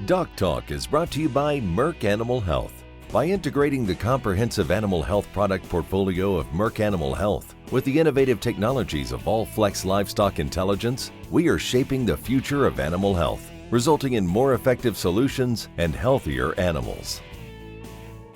DocTalk is brought to you by Merck Animal Health. By integrating the comprehensive animal health product portfolio of Merck Animal Health with the innovative technologies of All-Flex Livestock Intelligence, we are shaping the future of animal health, resulting in more effective solutions and healthier animals.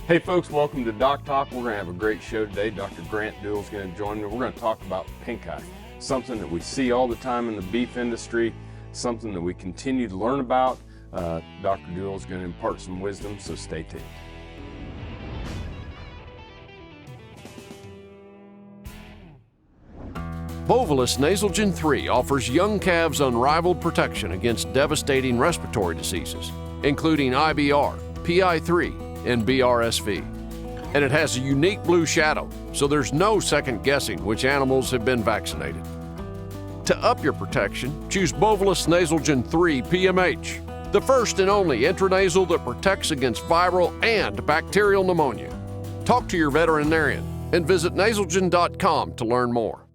Hey folks, welcome to DocTalk. We're going to have a great show today. Dr. Grant Dewell is going to join me. We're going to talk about pinkeye, something that we see all the time in the beef industry, something that we continue to learn about. Dr. Dewell is going to impart some wisdom, so stay tuned. Bovolus Nasalgen 3 offers young calves unrivaled protection against devastating respiratory diseases, including IBR, PI3, and BRSV. And it has a unique blue shadow, so there's no second guessing which animals have been vaccinated. To up your protection, choose Bovolus Nasalgen 3 PMH, the first and only intranasal that protects against viral and bacterial pneumonia. Talk to your veterinarian and visit nasalgen.com to learn more.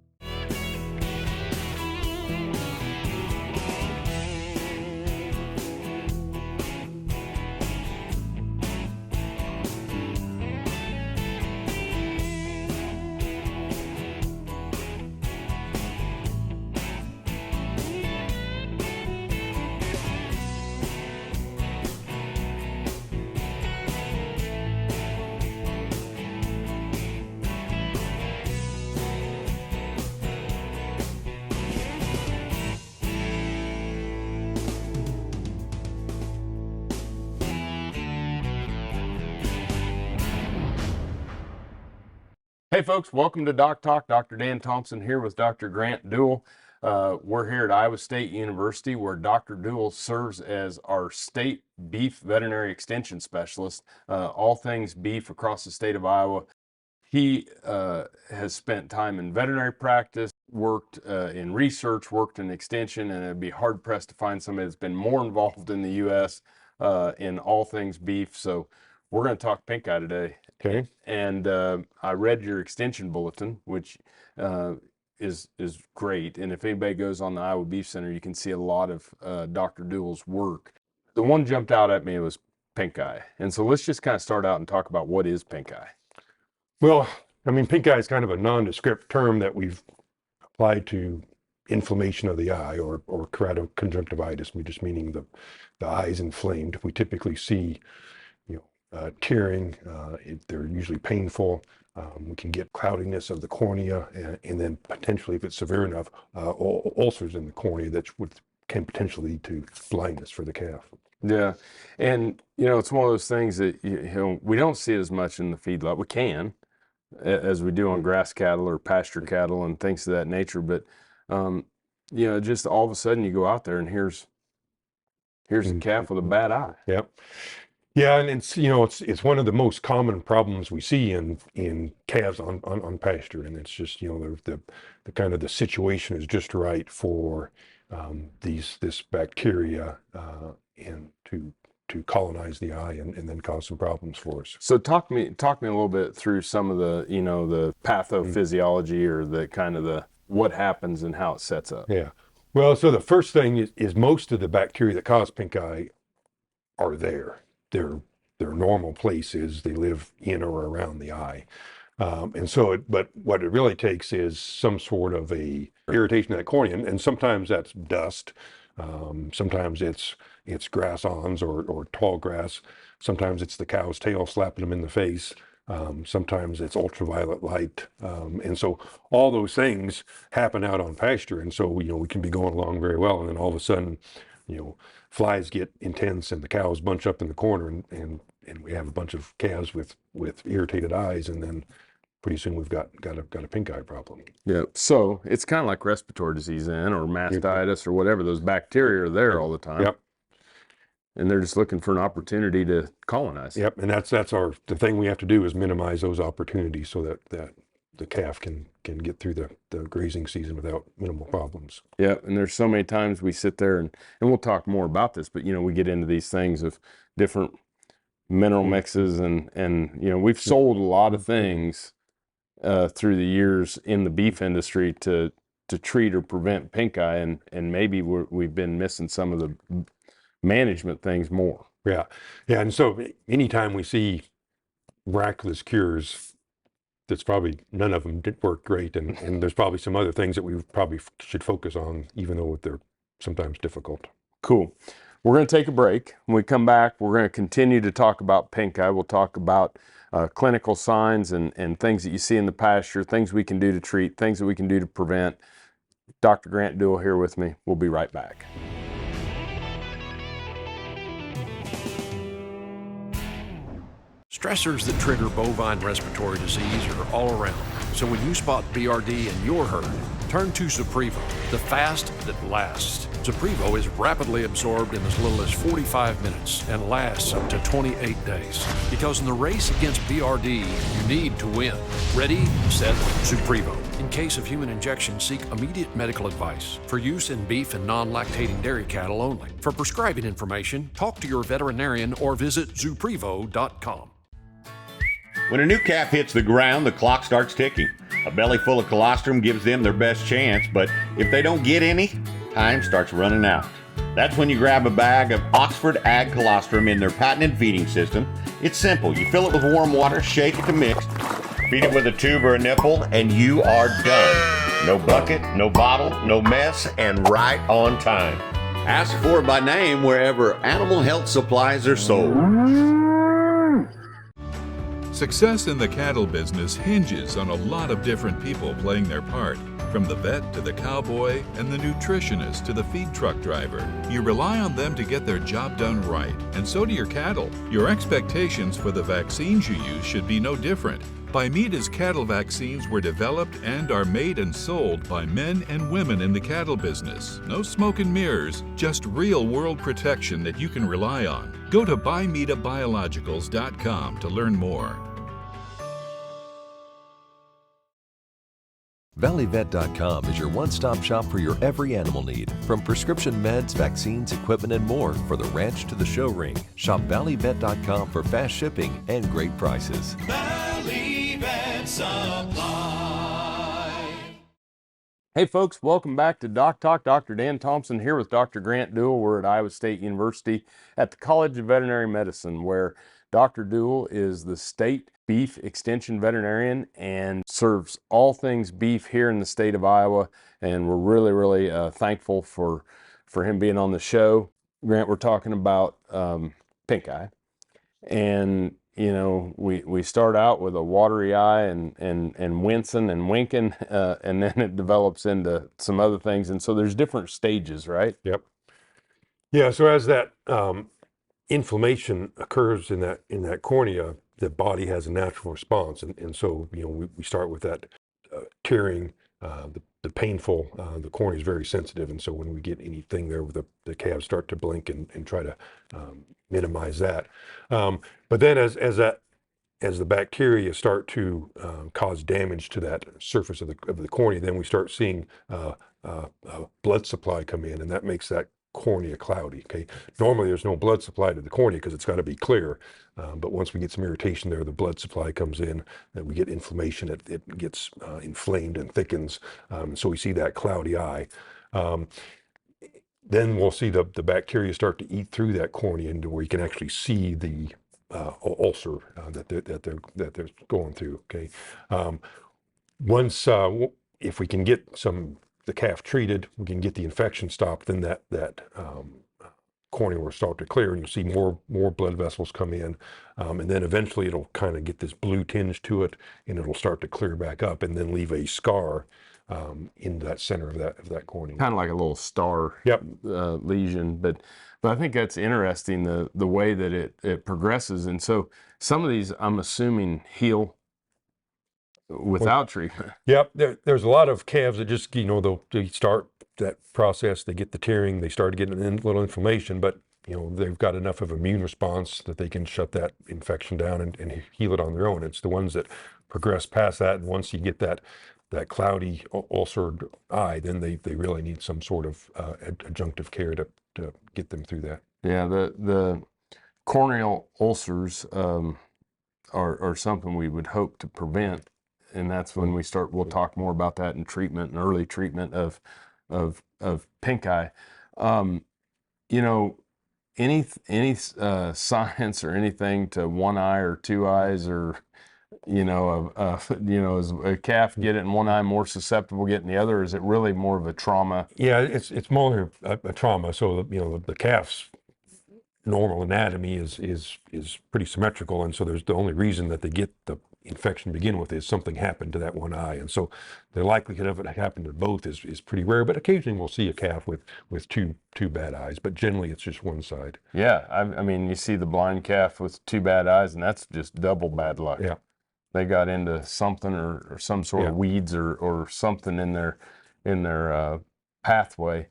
Hey folks, welcome to DocTalk. Dr. Dan Thomson here with Dr. Grant Dewell. We're here at Iowa State University where Dr. Dewell serves as our state beef veterinary extension specialist, all things beef across the state of Iowa. He has spent time in veterinary practice, worked in research, worked in extension, and it'd be hard pressed to find somebody that's been more involved in the U.S. In all things beef. So we're going to talk pinkeye today. Okay. And I read your extension bulletin, which is great. And if anybody goes on the Iowa Beef Center, you can see a lot of Dr. Dewell's work. The one jumped out at me was pinkeye. And so let's just kind of start out and talk about what is pinkeye. Well, I mean, pinkeye is kind of a nondescript term that we've applied to inflammation of the eye or keratoconjunctivitis, just meaning the eye is inflamed. We typically see tearing, they're usually painful. We can get cloudiness of the cornea, and then potentially, if it's severe enough, ulcers in the cornea that can potentially lead to blindness for the calf. Yeah, and it's one of those things that we don't see it as much in the feedlot. We can, as we do on grass cattle or pasture cattle and things of that nature. But just all of a sudden you go out there and here's a calf with a bad eye. Yep. Yeah, and it's one of the most common problems we see in calves on pasture, and it's just the kind of the situation is just right for this bacteria and to colonize the eye and then cause some problems for us. So talk me a little bit through some of the the pathophysiology or the kind of the what happens and how it sets up. Yeah, well, so the first thing is most of the bacteria that cause pinkeye are there. Their normal place is they live in or around the eye. But what it really takes is some sort of a irritation of that cornea, and sometimes that's dust, sometimes it's grass-ons or tall grass, sometimes it's the cow's tail slapping them in the face, sometimes it's ultraviolet light, and so all those things happen out on pasture, and so we can be going along very well, and then all of a sudden flies get intense and the cows bunch up in the corner and we have a bunch of calves with irritated eyes, and then pretty soon we've got a pinkeye problem. Yeah. So it's kind of like respiratory disease or mastitis or whatever. Those bacteria are there all the time. Yep. And they're just looking for an opportunity to colonize. Yep. And that's the thing we have to do is minimize those opportunities so that the calf can get through the grazing season without minimal problems. Yeah, and there's so many times we sit there and we'll talk more about this, but we get into these things of different mineral mixes and we've sold a lot of things through the years in the beef industry to treat or prevent pinkeye, and maybe we've been missing some of the management things more. Yeah. Yeah. And so anytime we see miraculous cures, that's probably none of them did work great. And there's probably some other things that we probably should focus on, even though they're sometimes difficult. Cool. We're going to take a break. When we come back, we're going to continue to talk about pink eye. We'll talk about clinical signs and things that you see in the pasture, things we can do to treat, things that we can do to prevent. Dr. Grant Dewell here with me. We'll be right back. Stressors that trigger bovine respiratory disease are all around. So when you spot BRD in your herd, turn to Zuprevo, the fast that lasts. Zuprevo is rapidly absorbed in as little as 45 minutes and lasts up to 28 days. Because in the race against BRD, you need to win. Ready, set, Zuprevo. In case of human injection, seek immediate medical advice. For use in beef and non-lactating dairy cattle only. For prescribing information, talk to your veterinarian or visit Zuprevo.com. When a new calf hits the ground, the clock starts ticking. A belly full of colostrum gives them their best chance, but if they don't get any, time starts running out. That's when you grab a bag of Oxford Ag Colostrum in their patented feeding system. It's simple. You fill it with warm water, shake it to mix, feed it with a tube or a nipple, and you are done. No bucket, no bottle, no mess, and right on time. Ask for it by name wherever animal health supplies are sold. Success in the cattle business hinges on a lot of different people playing their part. From the vet to the cowboy and the nutritionist to the feed truck driver, you rely on them to get their job done right, and so do your cattle. Your expectations for the vaccines you use should be no different. Bimeta's cattle vaccines were developed and are made and sold by men and women in the cattle business. No smoke and mirrors, just real-world protection that you can rely on. Go to bimetabiologicals.com to learn more. ValleyVet.com is your one-stop shop for your every animal need, from prescription meds, vaccines, equipment, and more for the ranch to the show ring. Shop ValleyVet.com for fast shipping and great prices. Valley Vet Supply. Hey folks, welcome back to DocTalk. Dr. Dan Thomson here with Dr. Grant Dewell. We're at Iowa State University at the College of Veterinary Medicine, where Dr. Dewell is the state beef extension veterinarian and serves all things beef here in the state of Iowa. And we're really thankful for him being on the show. Grant, we're talking about pink eye. And you know, we start out with a watery eye and wincing and winking, and then it develops into some other things. And so there's different stages, right? Yep. Yeah. So as that inflammation occurs in that cornea, the body has a natural response, and so we start with that tearing, the painful. The cornea is very sensitive, and so when we get anything there, the calves start to blink and try to minimize that. But then as the bacteria start to cause damage to that surface of the cornea, then we start seeing blood supply come in, and that makes that cornea cloudy. Okay, normally there's no blood supply to the cornea because it's got to be clear, but once we get some irritation there, the blood supply comes in, and we get inflammation. It gets inflamed and thickens, so we see that cloudy eye. Then we'll see the bacteria start to eat through that cornea into where you can actually see the ulcer that they're going through. Okay, once if we can get the calf treated, we can get the infection stopped, then that cornea will start to clear, and you'll see more blood vessels come in, and then eventually it'll kind of get this blue tinge to it, and it'll start to clear back up, and then leave a scar in that center of that cornea. Kind of like a little star. Yep. Lesion, but I think that's interesting, the way that it progresses. And so some of these, I'm assuming, heal without treatment. Yep, there's a lot of calves that just, they start that process, they get the tearing, they start getting a little inflammation, but they've got enough of immune response that they can shut that infection down and heal it on their own. It's the ones that progress past that, and once you get that cloudy ulcered eye, then they really need some sort of adjunctive care to get them through that. Yeah, the corneal ulcers are something we would hope to prevent. And that's when we'll talk more about that in treatment and early treatment of pink eye. any science or anything to one eye or two eyes, or is a calf get it in one eye more susceptible getting the other? Or is it really more of a trauma? Yeah, it's more a trauma. So the calf's normal anatomy is pretty symmetrical, and so there's the only reason that they get the infection to begin with is something happened to that one eye, and so the likelihood of it happening to both is pretty rare. But occasionally we'll see a calf with two bad eyes, but generally it's just one side. Yeah, I mean, you see the blind calf with two bad eyes, and that's just double bad luck. Yeah. They got into something or some sort of weeds or something in their pathway.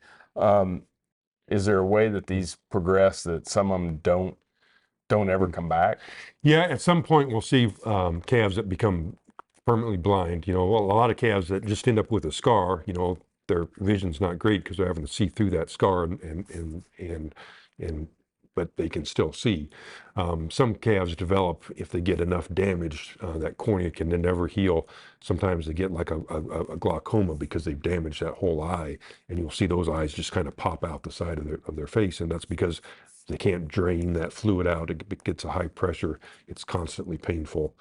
Is there a way that these progress that some of them don't ever come back? Yeah, at some point we'll see calves that become permanently blind. A lot of calves that just end up with a scar. Their vision's not great because they're having to see through that scar, and but they can still see. Some calves develop, if they get enough damage, that cornea can then never heal. Sometimes they get like a glaucoma because they've damaged that whole eye, and you'll see those eyes just kind of pop out the side of their face, and that's because they can't drain that fluid out. It gets a high pressure. It's constantly painful,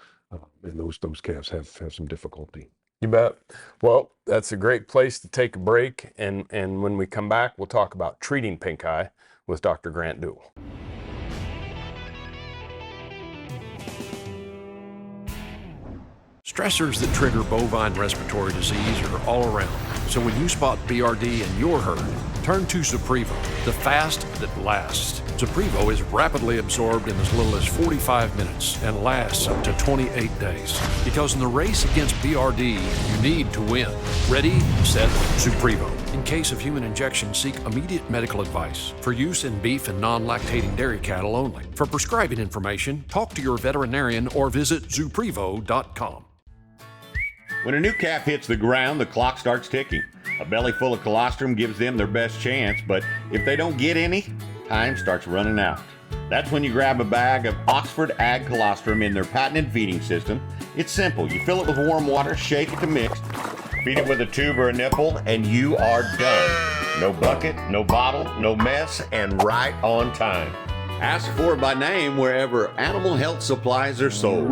and those calves have some difficulty. You bet. Well, that's a great place to take a break, and when we come back, we'll talk about treating pink eye with Dr. Grant Dewell. Stressors that trigger bovine respiratory disease are all around. So when you spot BRD in your herd, turn to Zuprevo, the fast that lasts. Zuprevo is rapidly absorbed in as little as 45 minutes and lasts up to 28 days. Because in the race against BRD, you need to win. Ready, set, Zuprevo. In case of human injection, seek immediate medical advice. For use in beef and non-lactating dairy cattle only. For prescribing information, talk to your veterinarian or visit Zuprevo.com. When a new calf hits the ground, the clock starts ticking. A belly full of colostrum gives them their best chance, but if they don't get any, time starts running out. That's when you grab a bag of Oxford Ag Colostrum in their patented feeding system. It's simple. You fill it with warm water, shake it to mix, feed it with a tube or a nipple, and you are done. No bucket, no bottle, no mess, and right on time. Ask for it by name wherever animal health supplies are sold.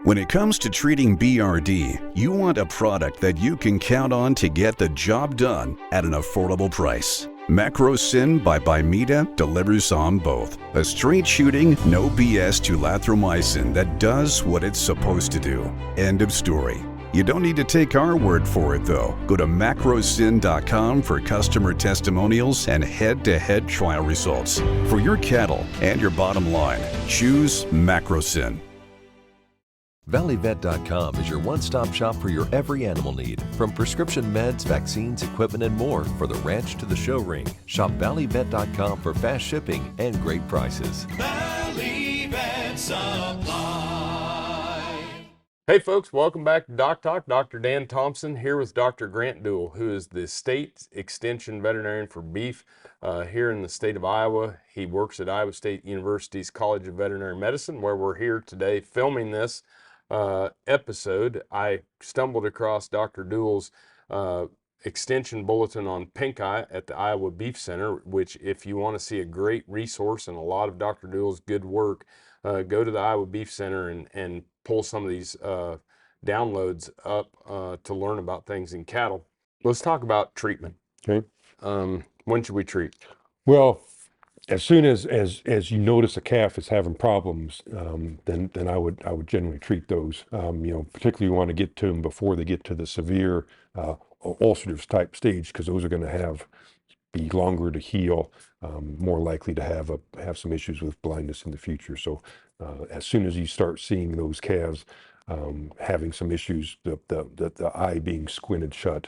When it comes to treating BRD, you want a product that you can count on to get the job done at an affordable price. Macrocin by Bimeda delivers on both. A straight-shooting, no BS tulathromycin that does what it's supposed to do. End of story. You don't need to take our word for it, though. Go to macrocin.com for customer testimonials and head-to-head trial results. For your cattle and your bottom line, choose Macrocin. ValleyVet.com is your one-stop shop for your every animal need. From prescription meds, vaccines, equipment, and more for the ranch to the show ring. Shop ValleyVet.com for fast shipping and great prices. Valley Vet Supply. Hey folks, welcome back to DocTalk. Dr. Dan Thomson here with Dr. Grant Dewell, who is the state extension veterinarian for beef here in the state of Iowa. He works at Iowa State University's College of Veterinary Medicine, where we're here today filming this episode. I stumbled across Dr. Dewell's extension bulletin on pink eye at the Iowa Beef Center, which if you want to see a great resource and a lot of Dr. Dewell's good work, go to the Iowa Beef Center and pull some of these downloads up to learn about things in cattle. Let's talk about treatment. Okay. When should we treat? Well, as soon as you notice a calf is having problems, then I would generally treat those. Particularly you want to get to them before they get to the severe ulcerative type stage, because those are going to be longer to heal, more likely to have some issues with blindness in the future. So as soon as you start seeing those calves having some issues, the eye being squinted shut,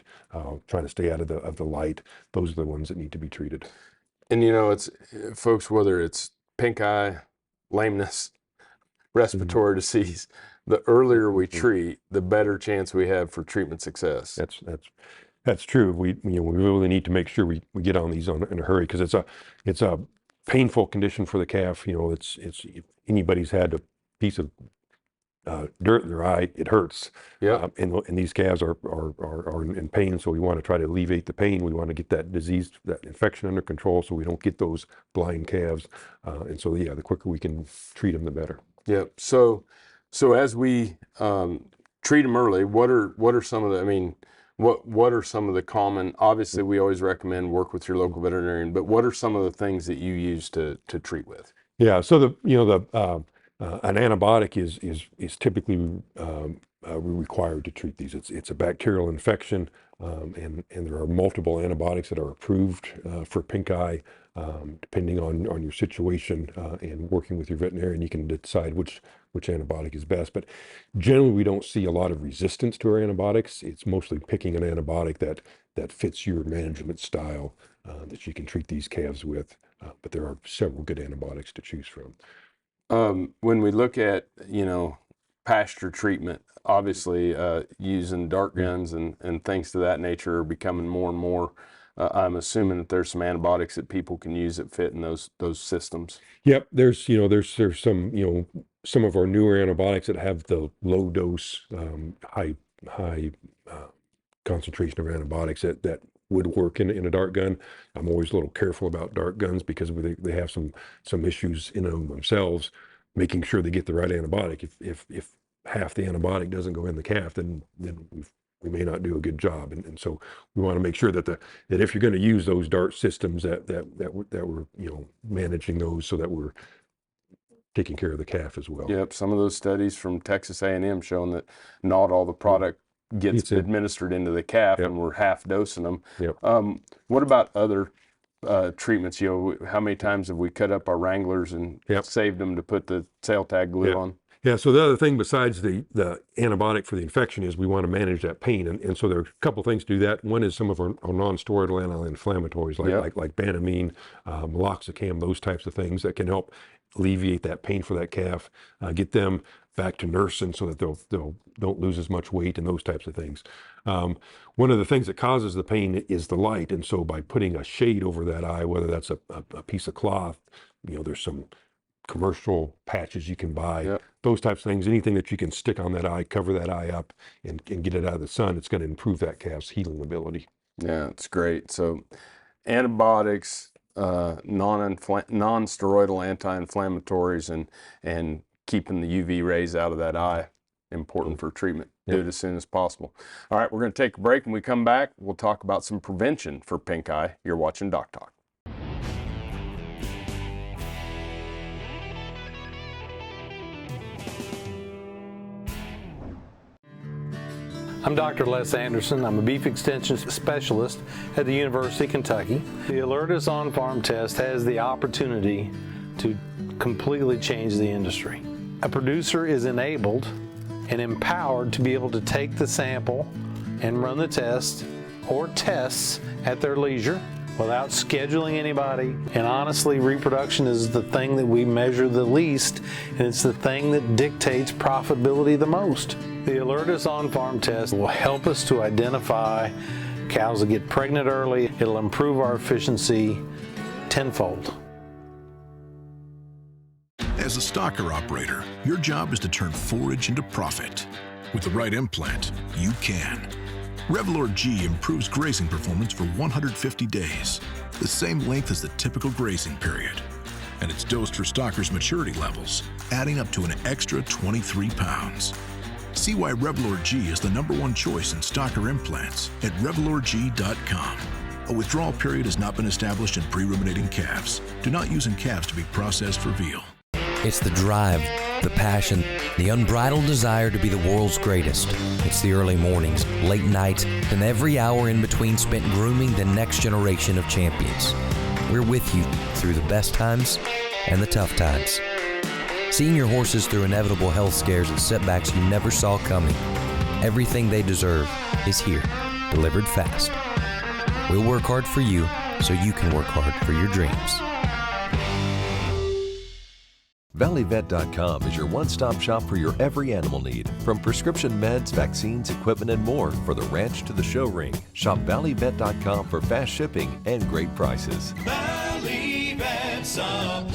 trying to stay out of the light, those are the ones that need to be treated. And it's folks, whether it's pink eye, lameness, respiratory disease, the earlier we treat, the better chance we have for treatment success. That's true. We really need to make sure we get on these in a hurry, because it's a painful condition for the calf. It's if anybody's had a piece of dirt in their eye, it hurts. Yeah. And these calves are in pain, so we want to try to alleviate the pain. We want to get that disease, that infection under control, so we don't get those blind calves. And so, yeah, the quicker we can treat them, the better. Yep. So as we treat them early, what are some of the, I mean, what are some of the common, obviously we always recommend work with your local veterinarian, but what are some of the things that you use to treat with? Yeah. So an antibiotic is typically required to treat these. It's a bacterial infection, and there are multiple antibiotics that are approved for Pinkeye. Depending on your situation and working with your veterinarian, you can decide which antibiotic is best. But generally, we don't see a lot of resistance to our antibiotics. It's mostly picking an antibiotic that fits your management style that you can treat these calves with. But there are several good antibiotics to choose from. When we look at, pasture treatment, obviously using dart guns and things to that nature are becoming more and more. I'm assuming that there's some antibiotics that people can use that fit in those systems. Yep, there's some some of our newer antibiotics that have the low dose, high concentration of antibiotics that would work in a dart gun. I'm always a little careful about dart guns because they have some issues in them themselves, making sure they get the right antibiotic. If half the antibiotic doesn't go in the calf, then we may not do a good job. And so we want to make sure that if you're going to use those dart systems that we're managing those so that we're taking care of the calf as well. Yep, some of those studies from Texas A&M showing that not all the product gets administered into the calf, and we're half dosing them. Yep. What about other treatments? How many times have we cut up our Wranglers and saved them to put the tail tag glue on? Yeah, so the other thing besides the antibiotic for the infection is we want to manage that pain. And so there are a couple things to do that. One is some of our non-steroidal anti-inflammatories like Banamine, meloxicam, those types of things that can help alleviate that pain for that calf, get them back to nursing so that they'll don't lose as much weight and those types of things. One of the things that causes the pain is the light. And so by putting a shade over that eye, whether that's a piece of cloth, there's some commercial patches you can buy, those types of things, anything that you can stick on that eye, cover that eye up and get it out of the sun, it's going to improve that calf's healing ability. Yeah, it's great. So antibiotics, non-steroidal anti-inflammatories and keeping the UV rays out of that eye, important for treatment. Do it as soon as possible. All right, we're going to take a break. When we come back, we'll talk about some prevention for pink eye. You're watching DocTalk. I'm Dr. Les Anderson. I'm a beef extension specialist at the University of Kentucky. The Alertus on-farm test has the opportunity to completely change the industry. A producer is enabled and empowered to be able to take the sample and run the test or tests at their leisure without scheduling anybody. And honestly, reproduction is the thing that we measure the least, and it's the thing that dictates profitability the most. The Alertus on-farm test will help us to identify cows that get pregnant early. It'll improve our efficiency tenfold. As a stocker operator, your job is to turn forage into profit. With the right implant, you can. Revelor G improves grazing performance for 150 days, the same length as the typical grazing period. And it's dosed for stockers' maturity levels, adding up to an extra 23 pounds. See why Revelor G is the #1 choice in stocker implants at RevelorG.com. A withdrawal period has not been established in pre-ruminating calves. Do not use in calves to be processed for veal. It's the drive, the passion, the unbridled desire to be the world's greatest. It's the early mornings, late nights, and every hour in between spent grooming the next generation of champions. We're with you through the best times and the tough times. Seeing your horses through inevitable health scares and setbacks you never saw coming. Everything they deserve is here, delivered fast. We'll work hard for you so you can work hard for your dreams. ValleyVet.com is your one-stop shop for your every animal need, from prescription meds, vaccines, equipment, and more for the ranch to the show ring. Shop ValleyVet.com for fast shipping and great prices. Valley Vet Supply.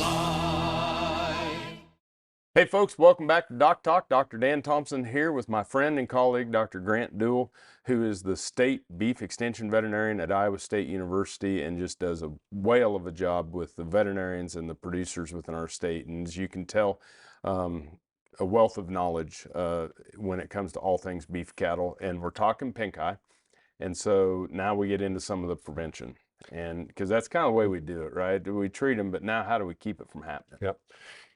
Hey folks, welcome back to Doc Talk. Dr. Dan Thomson here with my friend and colleague, Dr. Grant Dewell, who is the state beef extension veterinarian at Iowa State University and just does a whale of a job with the veterinarians and the producers within our state. And as you can tell, a wealth of knowledge when it comes to all things beef cattle. And we're talking Pinkeye. And so now we get into some of the prevention. And because that's kind of the way we do it, right? We treat them, but now how do we keep it from happening? Yep.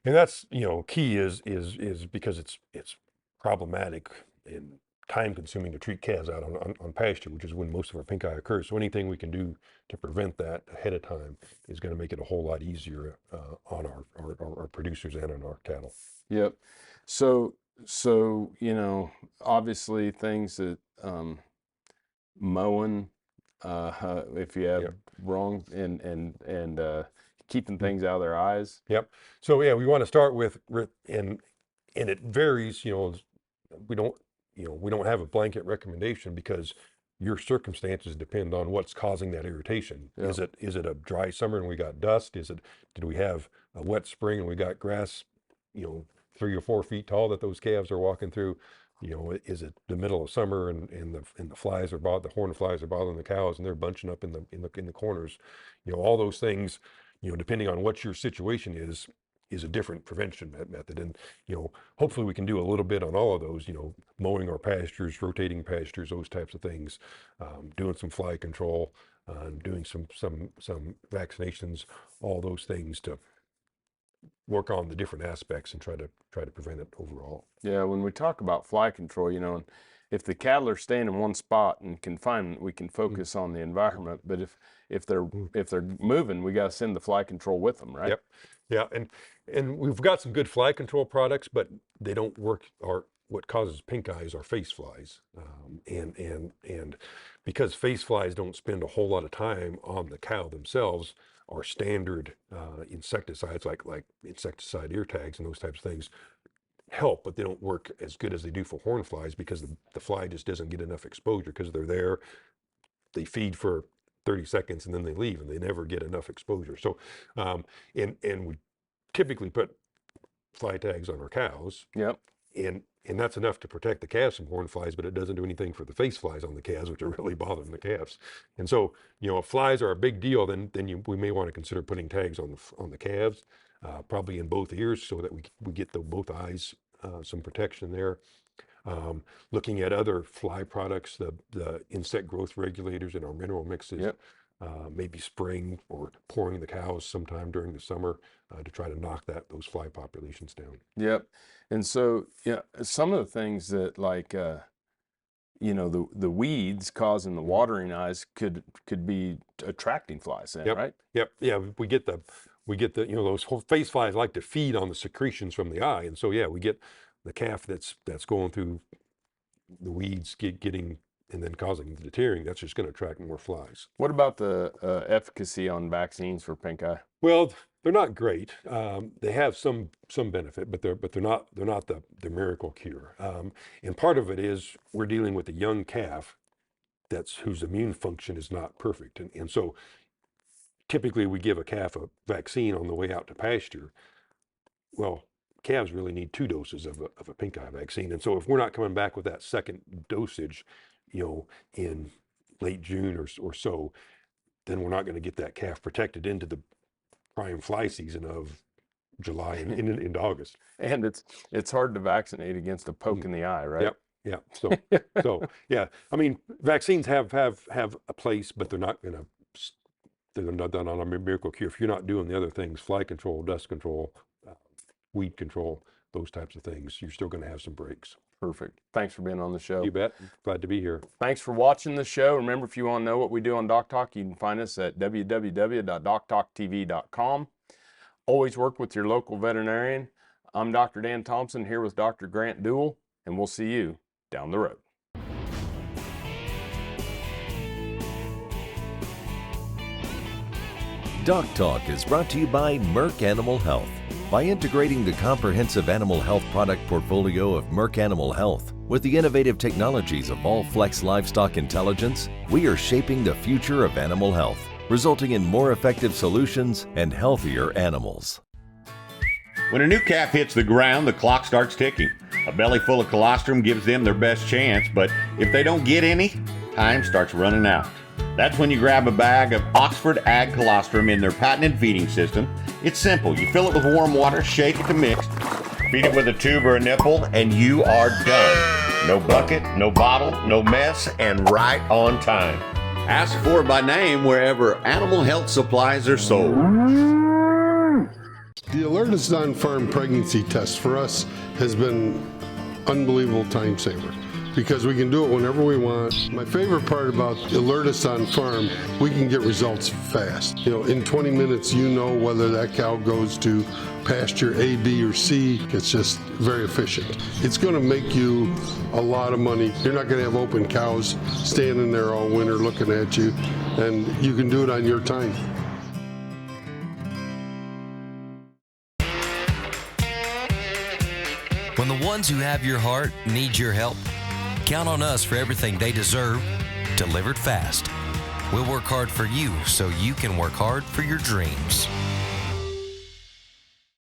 And that's, key is because it's problematic and time consuming to treat calves out on pasture, which is when most of our pink eye occurs. So anything we can do to prevent that ahead of time is going to make it a whole lot easier on our producers and on our cattle. Yep. So obviously things that mowing, if you have wrong and keeping things out of their eyes. Yep. So yeah, we want to start with, and it varies. We don't have a blanket recommendation because your circumstances depend on what's causing that irritation. Yep. Is it a dry summer and we got dust? Did we have a wet spring and we got grass, 3 or 4 feet tall that those calves are walking through? Is it the middle of summer and the flies are the horned flies are bothering the cows and they're bunching up in the corners? All those things, depending on what your situation is a different prevention method. And, hopefully we can do a little bit on all of those, mowing our pastures, rotating pastures, those types of things, doing some fly control, doing some vaccinations, all those things to work on the different aspects and try to prevent it overall. Yeah, when we talk about fly control, if the cattle are staying in one spot in confinement, we can focus on the environment. But if they're moving, we got to send the fly control with them, right? Yep. Yeah, and we've got some good fly control products, but they don't work. What causes pink eyes are face flies, and because face flies don't spend a whole lot of time on the cow themselves, our standard insecticides like insecticide ear tags and those types of things help, but they don't work as good as they do for horn flies because the fly just doesn't get enough exposure because they're there, they feed for 30 seconds and then they leave and they never get enough exposure. So and we typically put fly tags on our cows. Yep. And that's enough to protect the calves from horn flies, but it doesn't do anything for the face flies on the calves, which are really bothering the calves. And so, if flies are a big deal, then we may want to consider putting tags on the calves, probably in both ears, so that we get both eyes some protection there. Looking at other fly products, the insect growth regulators in our mineral mixes. Yep. Maybe spraying or pouring the cows sometime during the summer to try to knock those fly populations down. Yep. And so, some of the things that the weeds causing the watering eyes could be attracting flies in, yep. right? Yep. Yeah. We get those face flies like to feed on the secretions from the eye. And so, yeah, we get the calf that's going through the weeds getting and then causing the tearing. That's just going to attract more flies. What about the efficacy on vaccines for pink eye? Well, they're not great. They have some benefit, but they're not the miracle cure. And part of it is we're dealing with a young calf whose immune function is not perfect, and so typically we give a calf a vaccine on the way out to pasture. Well, calves really need 2 doses of a pink eye vaccine, and so if we're not coming back with that second dosage, in late June or so, then we're not going to get that calf protected into the prime fly season of July and into August. And it's hard to vaccinate against a poke in the eye, right? Yep. Yeah. So yeah. I mean, vaccines have a place, but they're not done on a miracle cure. If you're not doing the other things, fly control, dust control, weed control, those types of things, you're still going to have some breaks. Perfect. Thanks for being on the show. You bet. Glad to be here. Thanks for watching the show. Remember, if you want to know what we do on DocTalk, you can find us at www.doctalktv.com. Always work with your local veterinarian. I'm Dr. Dan Thomson here with Dr. Grant Dewell, and we'll see you down the road. DocTalk is brought to you by Merck Animal Health. By integrating the comprehensive animal health product portfolio of Merck Animal Health with the innovative technologies of All-Flex Livestock Intelligence, we are shaping the future of animal health, resulting in more effective solutions and healthier animals. When a new calf hits the ground, the clock starts ticking. A belly full of colostrum gives them their best chance, but if they don't get any, time starts running out. That's when you grab a bag of Oxford Ag Colostrum in their patented feeding system. It's simple. You fill it with warm water, shake it to mix, feed it with a tube or a nipple, and you are done. No bucket, no bottle, no mess, and right on time. Ask for it by name wherever animal health supplies are sold. The Alertus on-farm pregnancy test for us has been unbelievable time saver because we can do it whenever we want. My favorite part about Alertus on-farm, we can get results fast. You know, in 20 minutes, you know whether that cow goes to pasture A, B, or C. It's just very efficient. It's going to make you a lot of money. You're not going to have open cows standing there all winter looking at you, and you can do it on your time. When the ones who have your heart need your help, count on us for everything they deserve, delivered fast. We'll work hard for you so you can work hard for your dreams.